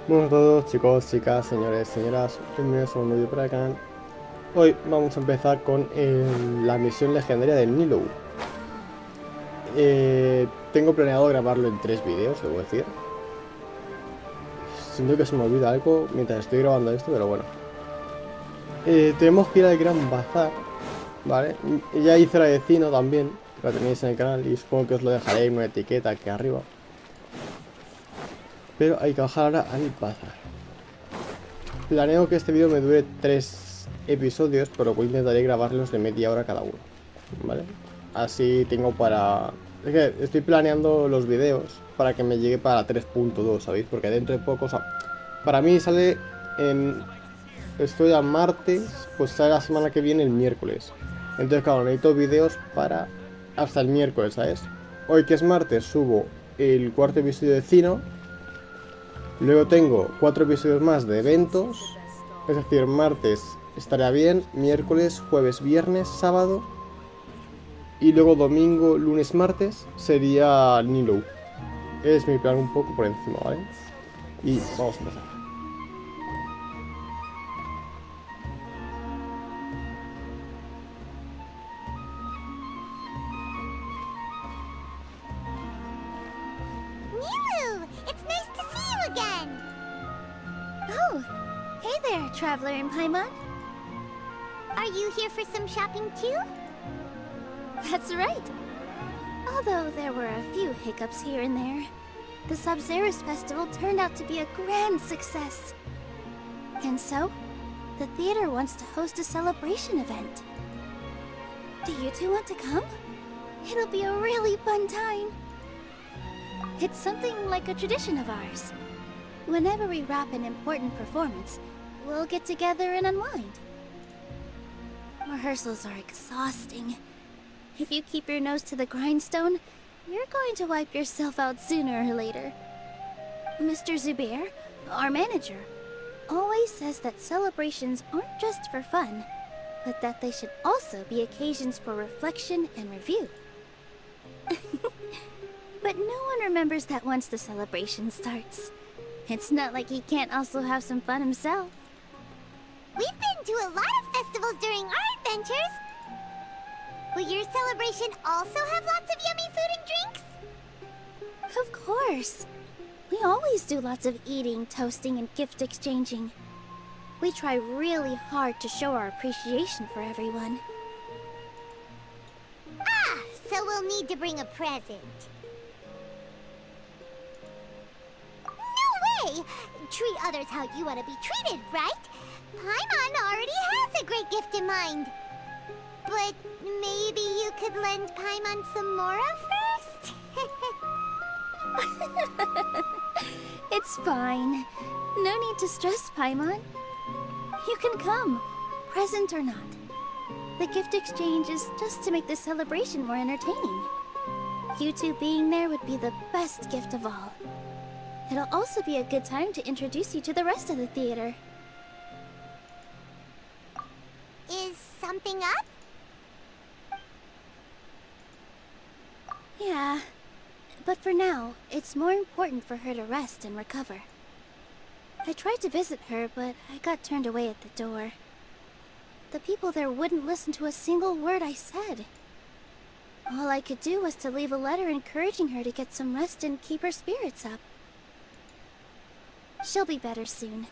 Buenas a todos chicos, chicas, señores, señoras, bienvenidos a un nuevo vídeo para el canal. Hoy vamos a empezar con la misión legendaria de Nilou. Tengo planeado grabarlo en 3 vídeos, debo decir. Siento que se me olvida algo mientras estoy grabando esto, pero bueno. Tenemos que ir al Gran Bazar, ¿vale? Ya hice la de Cino también, que la tenéis en el canal y supongo que os lo dejaré en una etiqueta aquí arriba. Pero hay que bajar ahora al bazar. Planeo que este vídeo me dure 3 episodios, pero voy a intentar grabarlos de media hora cada uno, ¿vale? Así tengo para... Es que estoy planeando los vídeos para que me llegue para 3.2, ¿sabéis? Porque dentro de poco, o sea, para mí sale en... Estoy a martes, pues sale la semana que viene el miércoles. Entonces, claro, necesito vídeos para... hasta el miércoles, ¿sabes? Hoy que es martes subo el cuarto episodio de Cino. Luego tengo 4 episodios más de eventos. Es decir, martes estaría bien, miércoles, jueves, viernes, sábado. Y luego domingo, lunes, martes sería Nilou. Es mi plan un poco por encima, ¿vale? Y vamos a empezar. Nilou! It's nice to see you again! Oh, hey there, Traveler in Paimon. Are you here for some shopping too? That's right. Although there were a few hiccups here and there, the Sub-Zerus Festival turned out to be a grand success. And so, the theater wants to host a celebration event. Do you two want to come? It'll be a really fun time. It's something like a tradition of ours. Whenever we wrap an important performance, we'll get together and unwind. Rehearsals are exhausting. If you keep your nose to the grindstone, you're going to wipe yourself out sooner or later. Mr. Zubair, our manager, always says that celebrations aren't just for fun, but that they should also be occasions for reflection and review. But no one remembers that once the celebration starts. It's not like he can't also have some fun himself. We've been to a lot of festivals during our adventures. Will your celebration also have lots of yummy food and drinks? Of course. We always do lots of eating, toasting, and gift exchanging. We try really hard to show our appreciation for everyone. Ah, so we'll need to bring a present. No way! Treat others how you want to be treated, right? Paimon already has a great gift in mind. But maybe you could lend Paimon some Mora first? It's fine. No need to stress, Paimon. You can come, present or not. The gift exchange is just to make the celebration more entertaining. You two being there would be the best gift of all. It'll also be a good time to introduce you to the rest of the theater. Is something up? Yeah, but for now, it's more important for her to rest and recover. I tried to visit her, but I got turned away at the door. The people there wouldn't listen to a single word I said. All I could do was to leave a letter encouraging her to get some rest and keep her spirits up. She'll be better soon.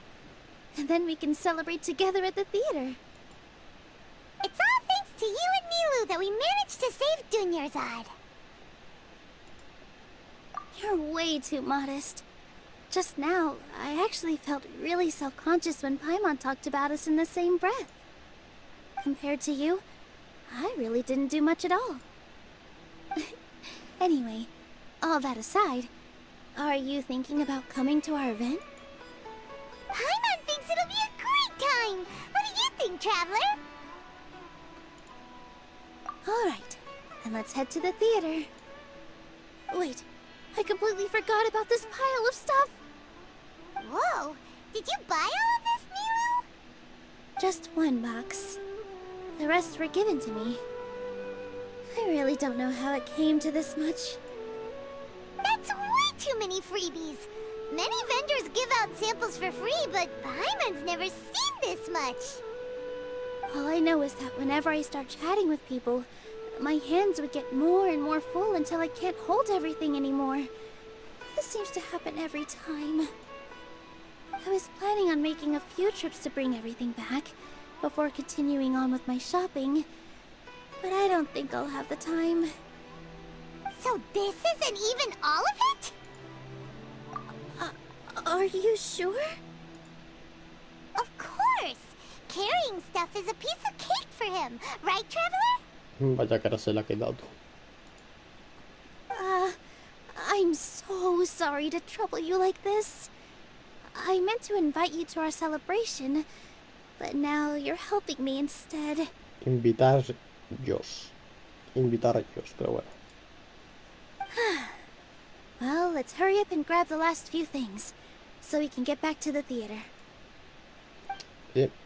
And then we can celebrate together at the theater. It's all thanks to you and Nilou that we managed to save Dunyarzad. You're way too modest. Just now, I actually felt really self-conscious when Paimon talked about us in the same breath. Compared to you, I really didn't do much at all. Anyway, all that aside, are you thinking about coming to our event? Paimon thinks it'll be a great time! What do you think, Traveler? Alright, then let's head to the theater. Wait, I completely forgot about this pile of stuff! Whoa! Did you buy all of this, Nilou? Just one box. The rest were given to me. I really don't know how it came to this much. That's way too many freebies! Many vendors give out samples for free, but Paimon's never seen this much. All I know is that whenever I start chatting with people, my hands would get more and more full until I can't hold everything anymore. This seems to happen every time. I was planning on making a few trips to bring everything back before continuing on with my shopping, but I don't think I'll have the time. So this isn't even all of it? Are you sure? Of course! Carrying stuff is a piece of cake for him, right, Traveler? Vaya cara se la ha quedado. I'm so sorry to trouble you like this. I meant to invite you to our celebration, but now you're helping me instead. Invitar ellos, pero bueno. Well, let's hurry up and grab the last few things, so we can get back to the theater.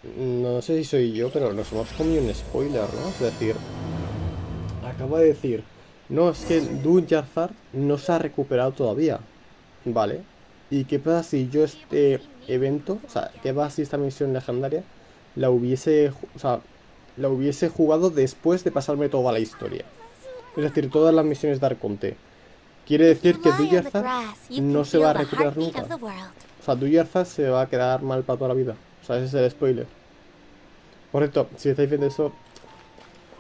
No sé si soy yo, pero nos hemos comido un spoiler, ¿no? Es decir, acabo de decir, no, es que Cerrar no se ha recuperado todavía, ¿vale? ¿Y qué pasa si yo este evento, o sea, qué pasa si esta misión legendaria la hubiese jugado después de pasarme toda la historia? Es decir, todas las misiones de Arconte. Quiere decir que Cerrar no se va a recuperar nunca. O sea, Cerrar se va a quedar mal para toda la vida. O sea, ese es el spoiler. Por cierto, si estáis viendo eso,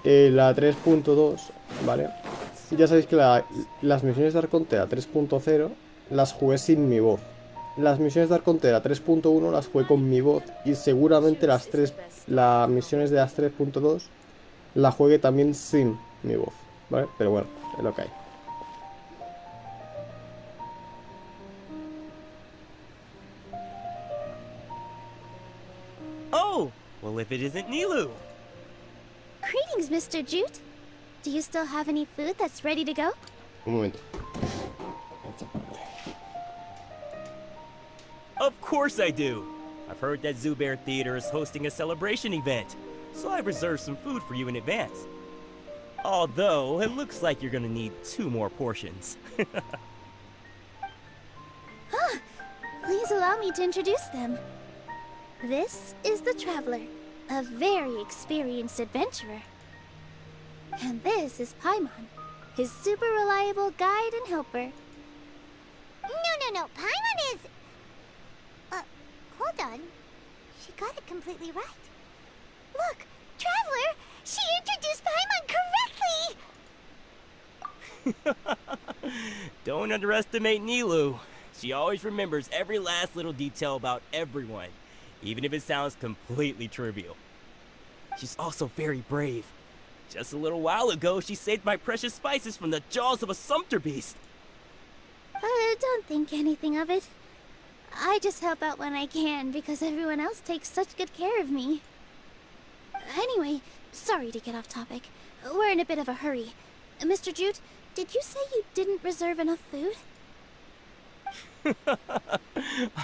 la 3.2, ¿vale? Ya sabéis que las misiones de Arconte, la 3.0, las jugué sin mi voz. Las misiones de Arconte, la 3.1, las jugué con mi voz. Y seguramente las misiones de las 3.2 las juegue también sin mi voz, ¿vale? Pero bueno, es lo que hay. Oh, well, if it isn't Nilou. Greetings, Mr. Jute. Do you still have any food that's ready to go? Un momento. Of course I do. I've heard that Zubair Theater is hosting a celebration event, so I've reserved some food for you in advance. Although, it looks like you're gonna need 2 more portions. Please allow me to introduce them. This is the Traveler, a very experienced adventurer. And this is Paimon, his super reliable guide and helper. No, Paimon is... hold on. She got it completely right. Look, Traveler, she introduced Paimon correctly! Don't underestimate Nilou. She always remembers every last little detail about everyone, even if it sounds completely trivial. She's also very brave. Just a little while ago, she saved my precious spices from the jaws of a sumpter beast. Don't think anything of it. I just help out when I can because everyone else takes such good care of me. Anyway, sorry to get off topic. We're in a bit of a hurry. Mr. Jute, did you say you didn't reserve enough food?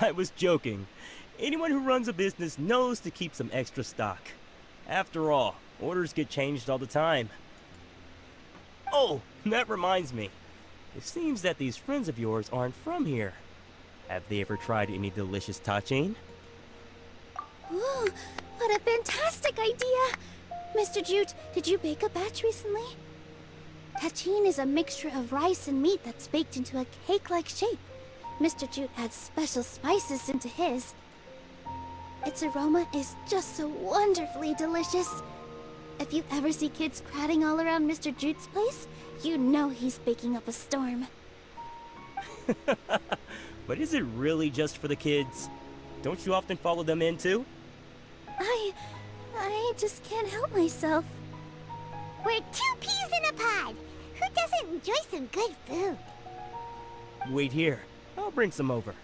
I was joking. Anyone who runs a business knows to keep some extra stock. After all, orders get changed all the time. Oh, that reminds me. It seems that these friends of yours aren't from here. Have they ever tried any delicious tachin? Ooh, what a fantastic idea! Mr. Jute, did you bake a batch recently? Tachin is a mixture of rice and meat that's baked into a cake-like shape. Mr. Jute adds special spices into his. Its aroma is just so wonderfully delicious. If you ever see kids crowding all around Mr. Jute's place, you know he's baking up a storm. But is it really just for the kids? Don't you often follow them in too? I just can't help myself. We're 2 peas in a pod. Who doesn't enjoy some good food? Wait here. I'll bring some over.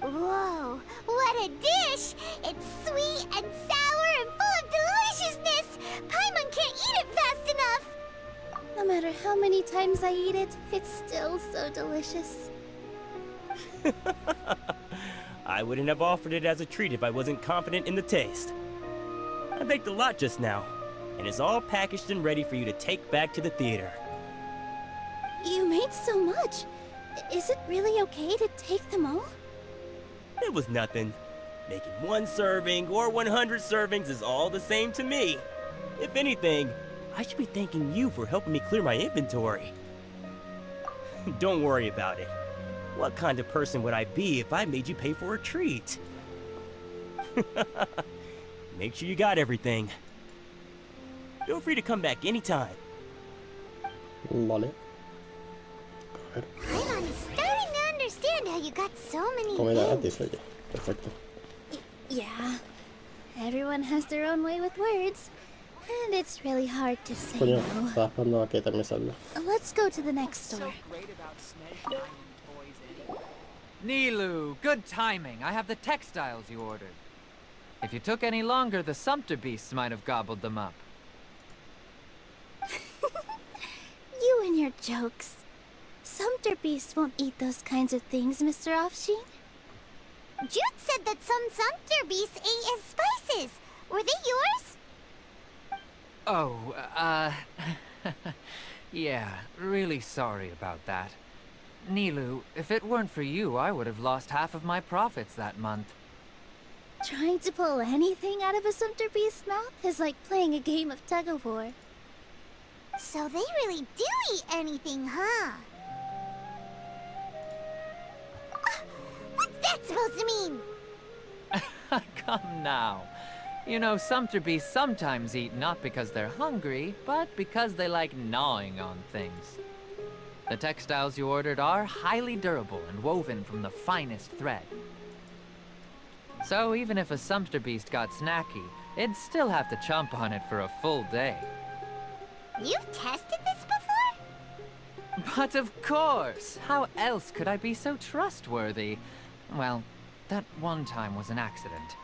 Whoa, what a dish! It's sweet and sour and full of deliciousness! Paimon can't eat it fast enough! No matter how many times I eat it, it's still so delicious. I wouldn't have offered it as a treat if I wasn't confident in the taste. I baked a lot just now. and it's all packaged and ready for you to take back to the theater. You made so much. Is it really okay to take them all? It was nothing. Making 1 serving or 100 servings is all the same to me. If anything, I should be thanking you for helping me clear my inventory. Don't worry about it. What kind of person would I be if I made you pay for a treat? Make sure you got everything. Feel free to come back anytime. Vale. A ver. I'm starting to understand how you got so many Comida things. gratis, oye. Perfecto. Yeah. Everyone has their own way with words. And it's really hard to say Coño, no. estaba esperando a que también salga. Let's go to the next store. Nilou, good timing. I have the textiles you ordered. If you took any longer, the sumpter beasts might have gobbled them up. You and your jokes. Sumpter beasts won't eat those kinds of things, Mr. Offsheen. Jude said that some sumpter beasts ate his spices. Were they yours? Oh, yeah, really sorry about that. Nilou, if it weren't for you, I would have lost half of my profits that month. Trying to pull anything out of a sumpter beast's mouth is like playing a game of tug-of-war. So they really do eat anything, huh? What's that supposed to mean? Come now. You know, sumpter beasts sometimes eat not because they're hungry, but because they like gnawing on things. The textiles you ordered are highly durable and woven from the finest thread. So even if a sumpter beast got snacky, it'd still have to chomp on it for a full day. You've tested this before? But of course! How else could I be so trustworthy? Well, that one time was an accident.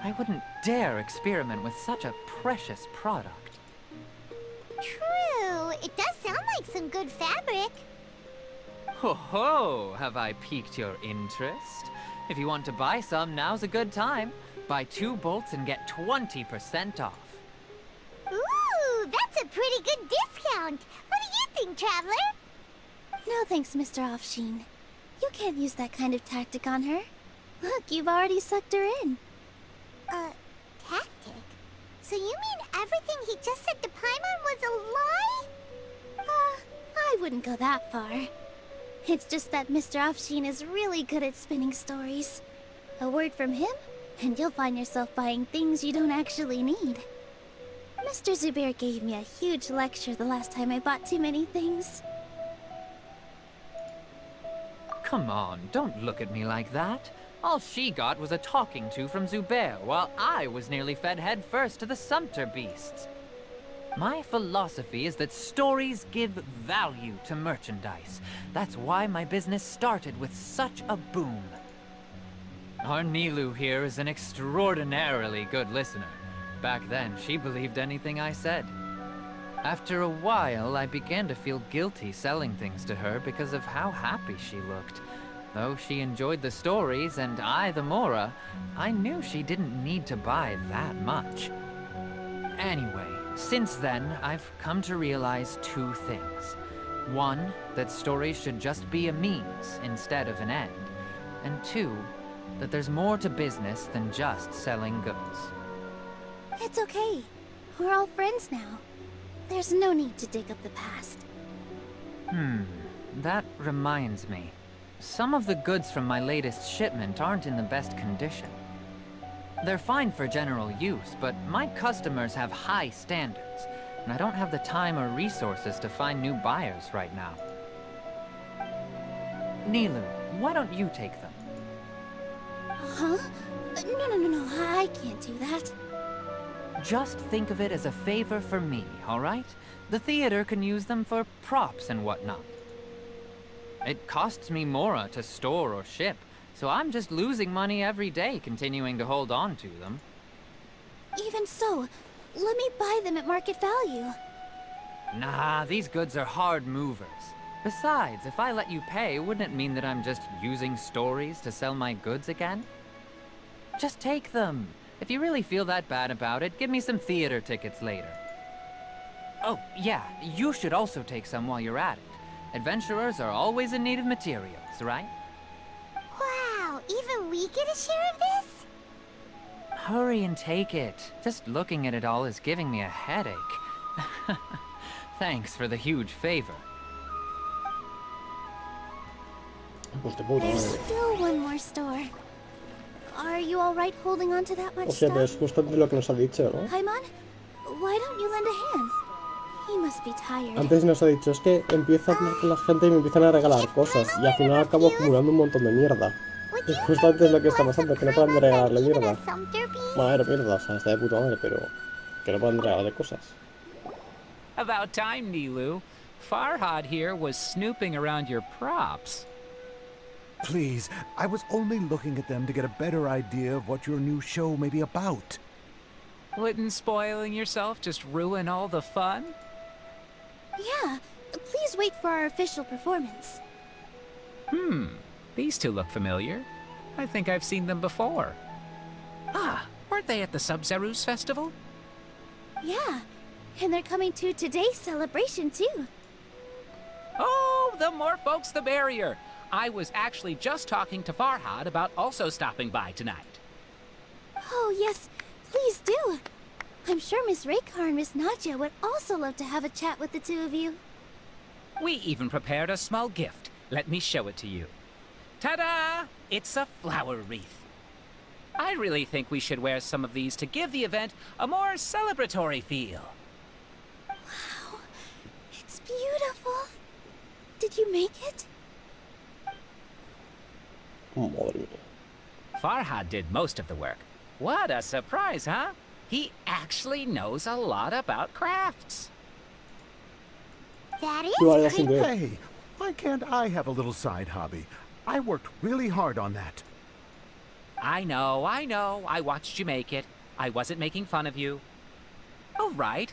I wouldn't dare experiment with such a precious product. True. It does sound like some good fabric. Ho ho! Have I piqued your interest? If you want to buy some, now's a good time. Buy 2 bolts and get 20% off. Ooh, that's a pretty good discount. What do you think, Traveler? No thanks, Mr. Offsheen. You can't use that kind of tactic on her. Look, you've already sucked her in. Tactic? So you mean everything he just said to Paimon was a lie? I wouldn't go that far. It's just that Mr. Offsheen is really good at spinning stories. A word from him, and you'll find yourself buying things you don't actually need. Mr. Zubair gave me a huge lecture the last time I bought too many things. Come on, don't look at me like that. All she got was a talking to from Zubair, while I was nearly fed head first to the sumpter beasts. My philosophy is that stories give value to merchandise. That's why my business started with such a boom. Our Nilou here is an extraordinarily good listener. Back then, she believed anything I said. After a while, I began to feel guilty selling things to her because of how happy she looked. Though she enjoyed the stories and I the Mora, I knew she didn't need to buy that much. Anyway, since then, I've come to realize 2 things. 1, that stories should just be a means instead of an end. And 2, that there's more to business than just selling goods. It's okay. We're all friends now. There's no need to dig up the past. That reminds me. Some of the goods from my latest shipment aren't in the best condition. They're fine for general use, but my customers have high standards, and I don't have the time or resources to find new buyers right now. Nilou, why don't you take them? Huh? No, I can't do that. Just think of it as a favor for me, all right? The theater can use them for props and whatnot. It costs me Mora to store or ship, so I'm just losing money every day continuing to hold on to them. Even so, let me buy them at market value. Nah, these goods are hard movers. Besides, if I let you pay, wouldn't it mean that I'm just using stories to sell my goods again? Just take them. If you really feel that bad about it, give me some theater tickets later. Oh, yeah, you should also take some while you're at it. Adventurers are always in need of materials, right? Wow, even we get a share of this? Hurry and take it. Just looking at it all is giving me a headache. Thanks for the huge favor. Pues de puta There's madre. still one more store. Are you alright holding on to that much Hostia, pero es stuff? justamente lo que nos ha dicho, ¿no? Paimon, why don't you lend a hand? He must be tired. Antes nos ha dicho, es que empiezo a hablar con la gente y me empiezan a regalar cosas. Y al final acabo acumulando un montón de mierda. Y justamente es lo que está pasando, que no paran de regalarle mierda. Bueno, a ver, mierda, o sea, está de puta madre, pero que no paran de regalarle cosas. About time, Nilou. Farhad here was snooping around your props. Please, I was only looking at them to get a better idea of what your new show may be about. Wouldn't spoiling yourself just ruin all the fun? Yeah, please wait for our official performance. These two look familiar. I think I've seen them before. Ah, weren't they at the Sub-Zerus festival? Yeah, and they're coming to today's celebration too. Oh, the more folks the merrier. I was actually just talking to Farhad about also stopping by tonight. Oh yes, please do. I'm sure Miss Raykar and Miss Nadja would also love to have a chat with the two of you. We even prepared a small gift. Let me show it to you. Ta-da! It's a flower wreath. I really think we should wear some of these to give the event a more celebratory feel. Wow, it's beautiful. Did you make it? Madre mía. Farhad did most of the work. What a surprise, huh? He actually knows a lot about crafts. That is Tú vayas great. sin ver. Hey, why can't I have a little side hobby? I worked really hard on that. I know. I watched you make it. I wasn't making fun of you. All right.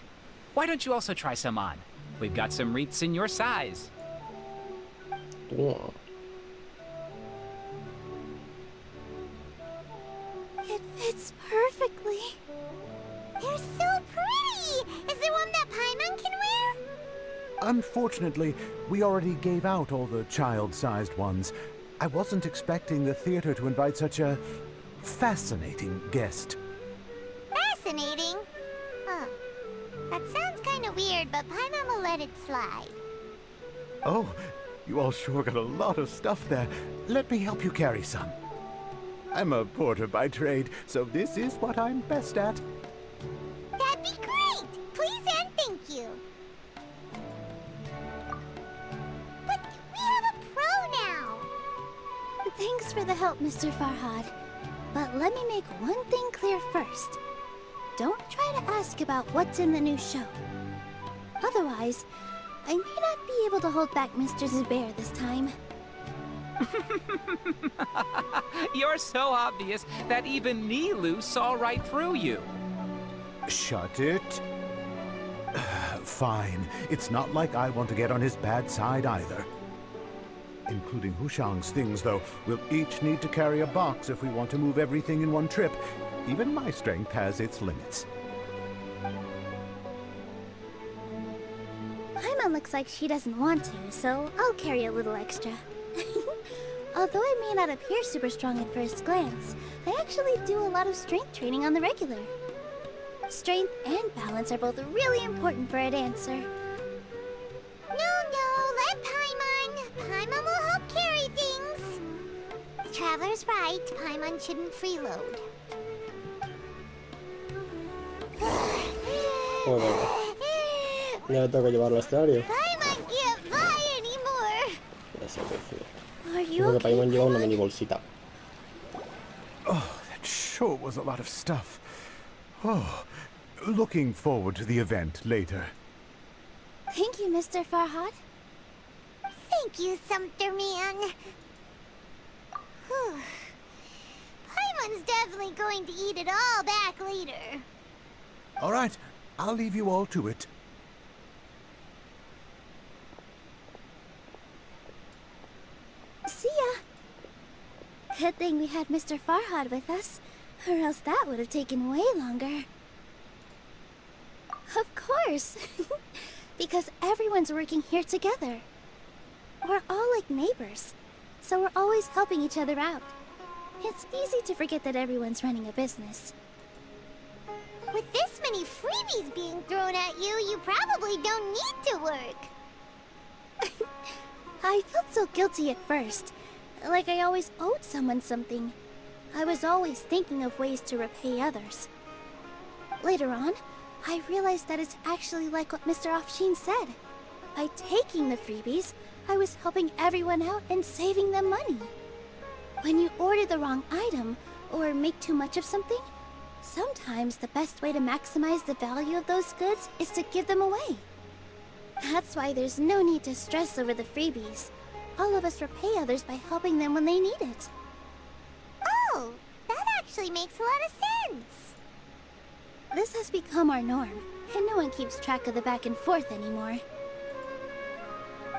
Why don't you also try some on? We've got some wreaths in your size. Toma. It fits perfectly. They're so pretty! Is there one that Paimon can wear? Unfortunately, we already gave out all the child-sized ones. I wasn't expecting the theater to invite such a fascinating guest. Fascinating. Huh. That sounds kind of weird, but Paimon will let it slide. Oh, you all sure got a lot of stuff there. Let me help you carry some. I'm a porter by trade, so this is what I'm best at. That'd be great! Please and thank you. But we have a pro now! Thanks for the help, Mr. Farhad. But let me make one thing clear first. Don't try to ask about what's in the new show. Otherwise, I may not be able to hold back Mr. Zubair this time. You're so obvious that even Nilou saw right through you. Shut it. Fine. It's not like I want to get on his bad side either. Including Hushang's things, though. We'll each need to carry a box if we want to move everything in one trip. Even my strength has its limits. Paimon looks like she doesn't want to, so I'll carry a little extra. Although I may not appear super strong at first glance, I actually do a lot of strength training on the regular. Strength and balance are both really important for a dancer. No, let Paimon. Paimon will help carry things. The Traveler's right. Paimon shouldn't freeload. Joder. Ya le tengo que llevarlo al escenario. Paimon can't fly anymore. Ya sé qué decir. Are you Creo que okay, Paimon lleva una Paimon? mini bolsita. Oh, that sure was a lot of stuff. Oh, looking forward to the event later. Thank you, Mr. Farhad. Thank you, Sumpter Man. Whew. Paimon's definitely going to eat it all back later. All right, I'll leave you all to it. See ya. Good thing we had Mr. Farhad with us. Or else that would have taken way longer. Of course. Because everyone's working here together. We're all like neighbors, so we're always helping each other out. It's easy to forget that everyone's running a business. With this many freebies being thrown at you, you probably don't need to work. I felt so guilty at first, like I always owed someone something. I was always thinking of ways to repay others. Later on, I realized that it's actually like what Mr. Offsheen said. By taking the freebies, I was helping everyone out and saving them money. When you order the wrong item, or make too much of something, sometimes the best way to maximize the value of those goods is to give them away. That's why there's no need to stress over the freebies. All of us repay others by helping them when they need it. Oh, that actually makes a lot of sense. This has become our norm, and no one keeps track of the back and forth anymore.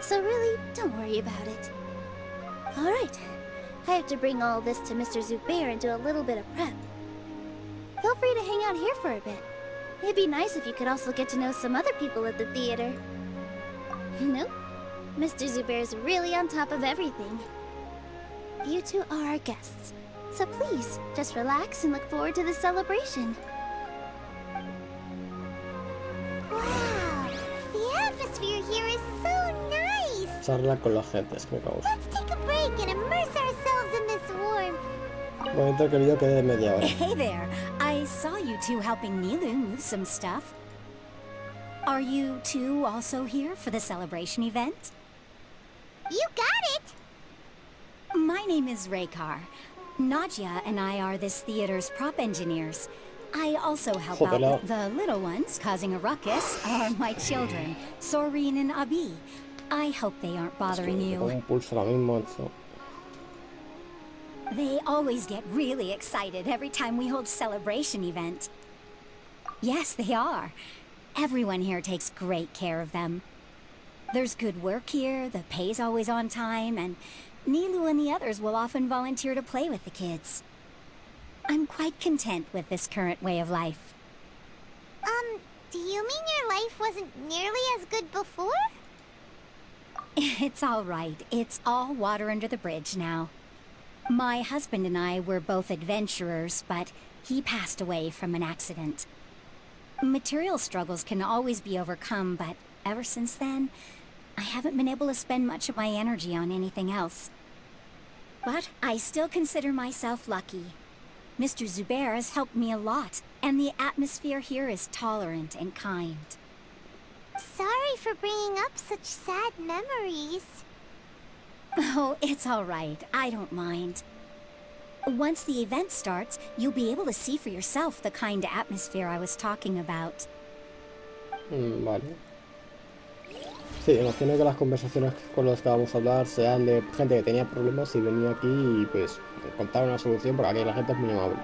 So really, don't worry about it. Alright, I have to bring all this to Mr. Zubair and do a little bit of prep. Feel free to hang out here for a bit. It'd be nice if you could also get to know some other people at the theater. Nope. Mr. Zubair's really on top of everything. You two are our guests, so please, just relax and look forward to the celebration. Wow, the atmosphere here is so nice. Charla con la gente, es que me cago. Let's take a break and immerse ourselves in this warmth. Momento querido que de media hora. Hey there. I saw you two helping Nilou move some stuff. Are you two also here for the celebration event? You got it! My name is Raykar. Nadia and I are this theater's prop engineers. I also help out with the little ones causing a ruckus are my children, Sorin and Abi. I hope they aren't bothering you. Un pulso ahora mismo, eso. They always get really excited every time we hold celebration event. Yes, they are. Everyone here takes great care of them. There's good work here, the pay's always on time, and Nilou and the others will often volunteer to play with the kids. I'm quite content with this current way of life. Do you mean your life wasn't nearly as good before? It's all right. It's all water under the bridge now. My husband and I were both adventurers, but he passed away from an accident. Material struggles can always be overcome, but ever since then, I haven't been able to spend much of my energy on anything else. But I still consider myself lucky. Mr. Zubair has helped me a lot, and the atmosphere here is tolerant and kind. Sorry for bringing up such sad memories. Oh, it's all right. I don't mind. Once the event starts, you'll be able to see for yourself the kind of atmosphere I was talking about. Vale. Sí, imagino que las conversaciones con las que vamos a hablar sean de gente que tenía problemas y venía aquí y pues contar una solución, porque aquí la gente es muy amable.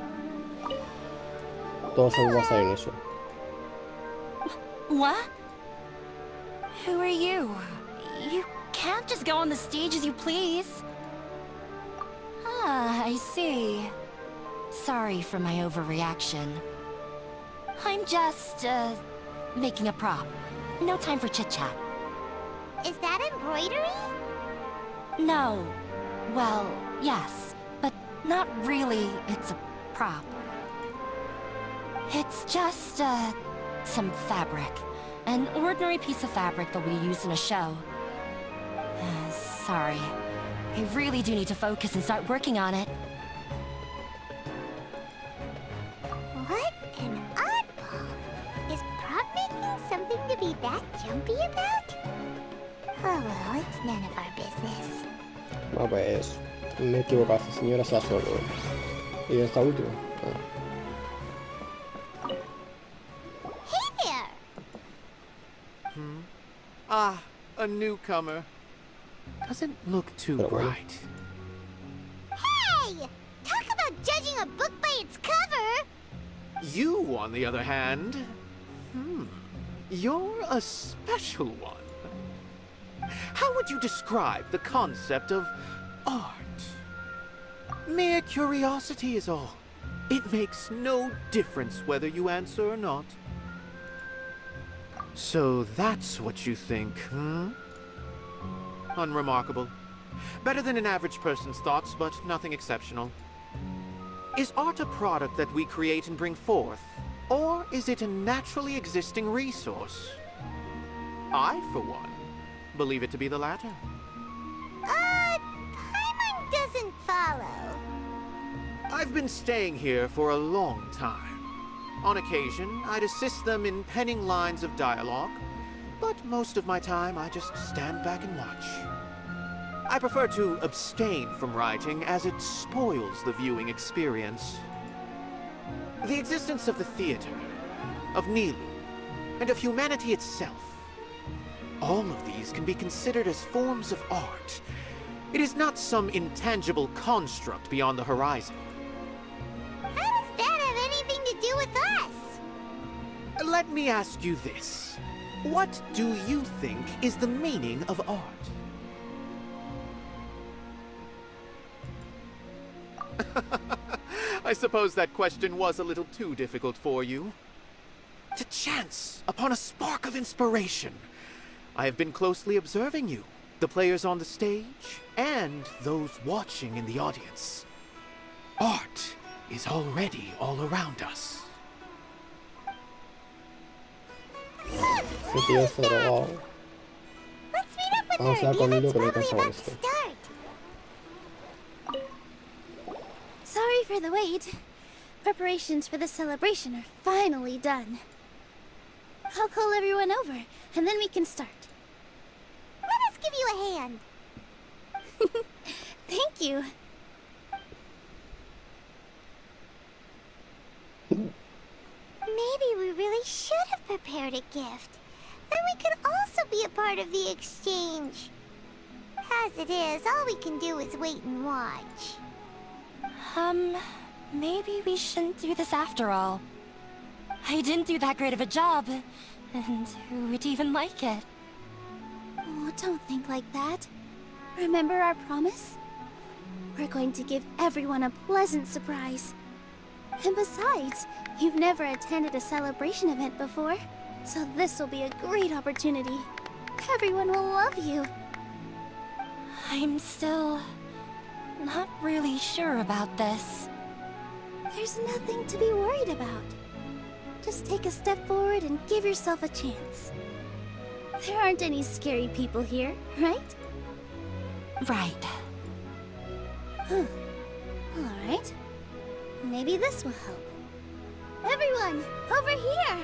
Todos se basan en eso. What? Who are you? You can't just go on the stage as you please. Ah, I see. Sorry for my overreaction. I'm just, making a prop. No time for chit-chat. Is that embroidery? No. Well, yes, but not really. It's a prop. It's just, some fabric. An ordinary piece of fabric that we use in a show. Sorry. I really do need to focus and start working on it. What an oddball. Is prop making something to be that jumpy about? Oh well, it's none of our business. Bueno, pues me he equivocado, señora sea solo. Y esta última. Hey there! Ah, a newcomer. Doesn't look too bright. Hey! Talk about judging a book by its cover! You, on the other hand, you're a special one. How would you describe the concept of art? Mere curiosity is all. It makes no difference whether you answer or not. So that's what you think, huh? Unremarkable. Better than an average person's thoughts, but nothing exceptional. Is art a product that we create and bring forth? Or is it a naturally existing resource? I, for one, believe it to be the latter. Paimon doesn't follow. I've been staying here for a long time. On occasion, I'd assist them in penning lines of dialogue, but most of my time I just stand back and watch. I prefer to abstain from writing as it spoils the viewing experience. The existence of the theater, of Nilou, and of humanity itself, all of these can be considered as forms of art. It is not some intangible construct beyond the horizon. How does that have anything to do with us? Let me ask you this. What do you think is the meaning of art? I suppose that question was a little too difficult for you. To chance upon a spark of inspiration. I have been closely observing you, the players on the stage, and those watching in the audience. Art is already all around us. Ese tío está drogado. Let's meet up with Vamos a her. hablar con The Nilou event's que no he probably cansado about to esto. start. Sorry for the wait. Preparations for the celebration are finally done. I'll call everyone over, and then we can start. Let us give you a hand. Thank you. Maybe we really should have prepared a gift. Then we could also be a part of the exchange. As it is, all we can do is wait and watch. Maybe we shouldn't do this after all. I didn't do that great of a job, and who would even like it? Oh, don't think like that. Remember our promise? We're going to give everyone a pleasant surprise. And besides, you've never attended a celebration event before, so this will be a great opportunity. Everyone will love you. I'm still not really sure about this. There's nothing to be worried about. Just take a step forward and give yourself a chance. There aren't any scary people here, right? Right. Alright. Maybe this will help. Everyone, over here!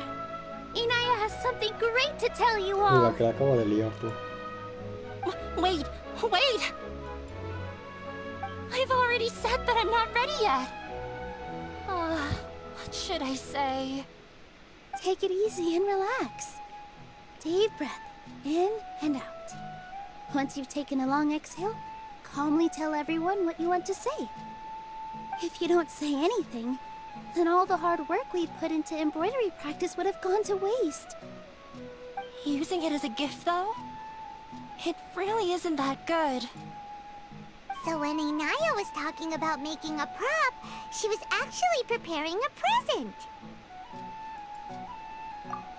Inaya has something great to tell you all. La que la acabo de liar tú. Wait! I've already said that I'm not ready yet. What should I say? Take it easy and relax. Deep breath, in and out. Once you've taken a long exhale, calmly tell everyone what you want to say. If you don't say anything, then all the hard work we put into embroidery practice would have gone to waste. Using it as a gift, though? It really isn't that good. So when Inaya was talking about making a prop, she was actually preparing a present.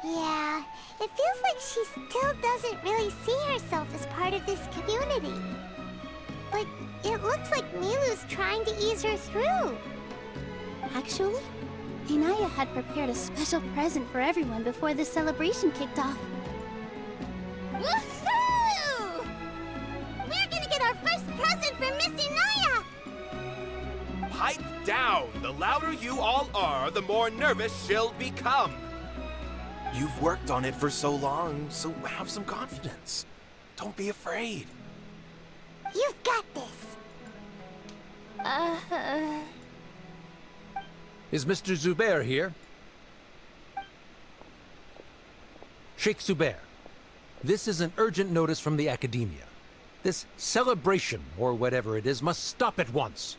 Yeah, it feels like she still doesn't really see herself as part of this community. But it looks like Nilou's trying to ease her through. Actually, Inaya had prepared a special present for everyone before the celebration kicked off. Woohoo! We're gonna get our first present from Miss Inaya! Pipe down! The louder you all are, the more nervous she'll become. You've worked on it for so long, so have some confidence. Don't be afraid. You've got this. Is Mr. Zubair here? Sheikh Zubair, this is an urgent notice from the Academia. This celebration, or whatever it is, must stop at once.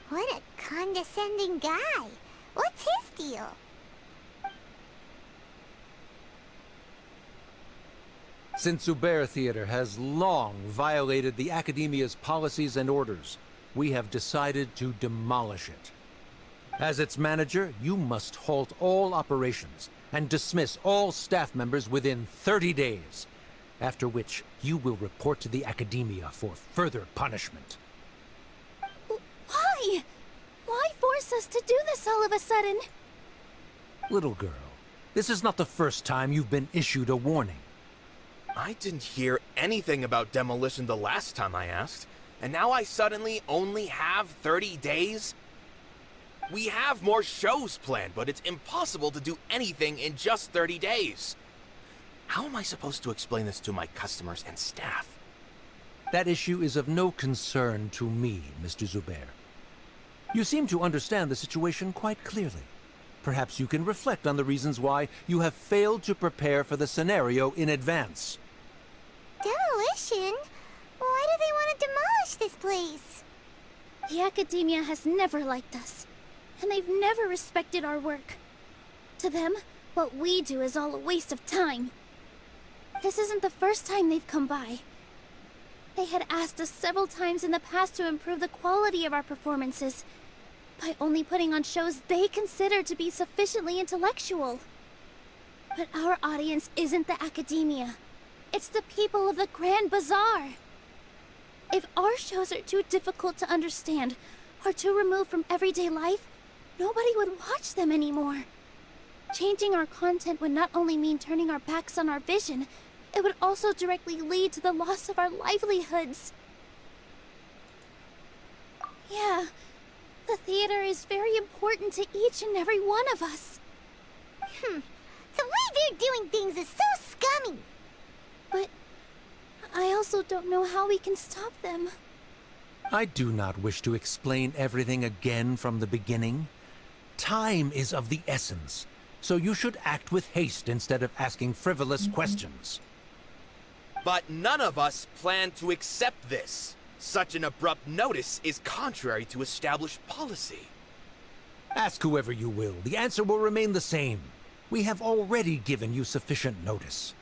What a condescending guy. What's his deal? Since Zubair Theater has long violated the Academia's policies and orders, we have decided to demolish it. As its manager, you must halt all operations and dismiss all staff members within 30 days, after which you will report to the Academia for further punishment. Why? Why force us to do this all of a sudden? Little girl, this is not the first time you've been issued a warning. I didn't hear anything about demolition the last time I asked, and now I suddenly only have 30 days? We have more shows planned, but it's impossible to do anything in just 30 days. How am I supposed to explain this to my customers and staff? That issue is of no concern to me, Mr. Zubair. You seem to understand the situation quite clearly. Perhaps you can reflect on the reasons why you have failed to prepare for the scenario in advance. Demolition? Why do they want to demolish this place? The Academia has never liked us, and they've never respected our work. To them, what we do is all a waste of time. This isn't the first time they've come by. They had asked us several times in the past to improve the quality of our performances by only putting on shows they consider to be sufficiently intellectual. But our audience isn't the Academia. It's the people of the Grand Bazaar. If our shows are too difficult to understand or too removed from everyday life, nobody would watch them anymore. Changing our content would not only mean turning our backs on our vision, it would also directly lead to the loss of our livelihoods. Yeah, the theater is very important to each and every one of us. The way they're doing things is so scummy. But I also don't know how we can stop them. I do not wish to explain everything again from the beginning. Time is of the essence, so you should act with haste instead of asking frivolous questions. But none of us plan to accept this. Such an abrupt notice is contrary to established policy. Ask whoever you will, the answer will remain the same. We have already given you sufficient notice.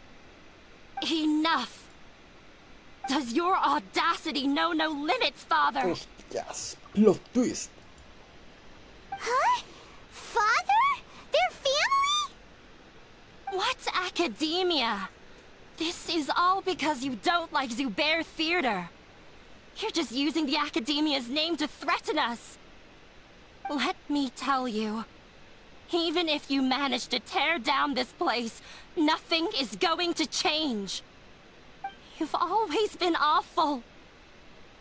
Enough! Does your audacity know no limits, Father? Hostias, plot twist. Huh? Father? Their family? What academia? This is all because you don't like Zubair Theater. You're just using the Academia's name to threaten us. Let me tell you, even if you manage to tear down this place, nothing is going to change. You've always been awful.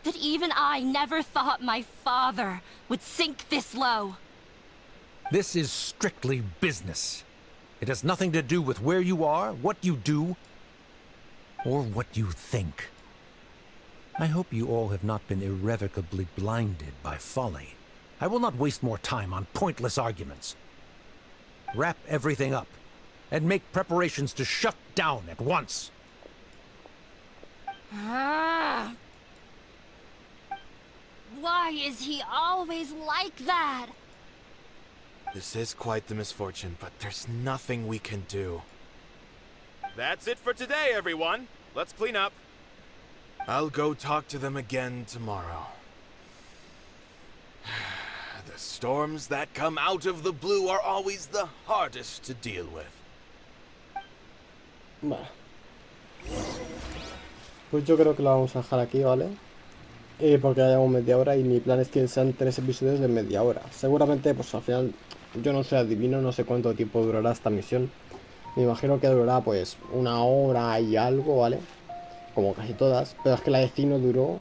But even I never thought my father would sink this low. This is strictly business. It has nothing to do with where you are, what you do, or what you think. I hope you all have not been irrevocably blinded by folly. I will not waste more time on pointless arguments. Wrap everything up, and make preparations to shut down at once. Why is he always like that? This is quite the misfortune, but there's nothing we can do. That's it for today, everyone. Let's clean up. I'll go talk to them again tomorrow. The storms that come out of the blue are always the hardest to deal with. Vale. Pues yo creo que lo vamos a dejar aquí, ¿vale? Porque ya llevamos media hora y mi plan es que sean 3 episodios de media hora. Seguramente, pues al final, yo no soy adivino, no sé cuánto tiempo durará esta misión. Me imagino que durará pues 1 hora y algo, ¿vale? Como casi todas. Pero es que la de Cino duró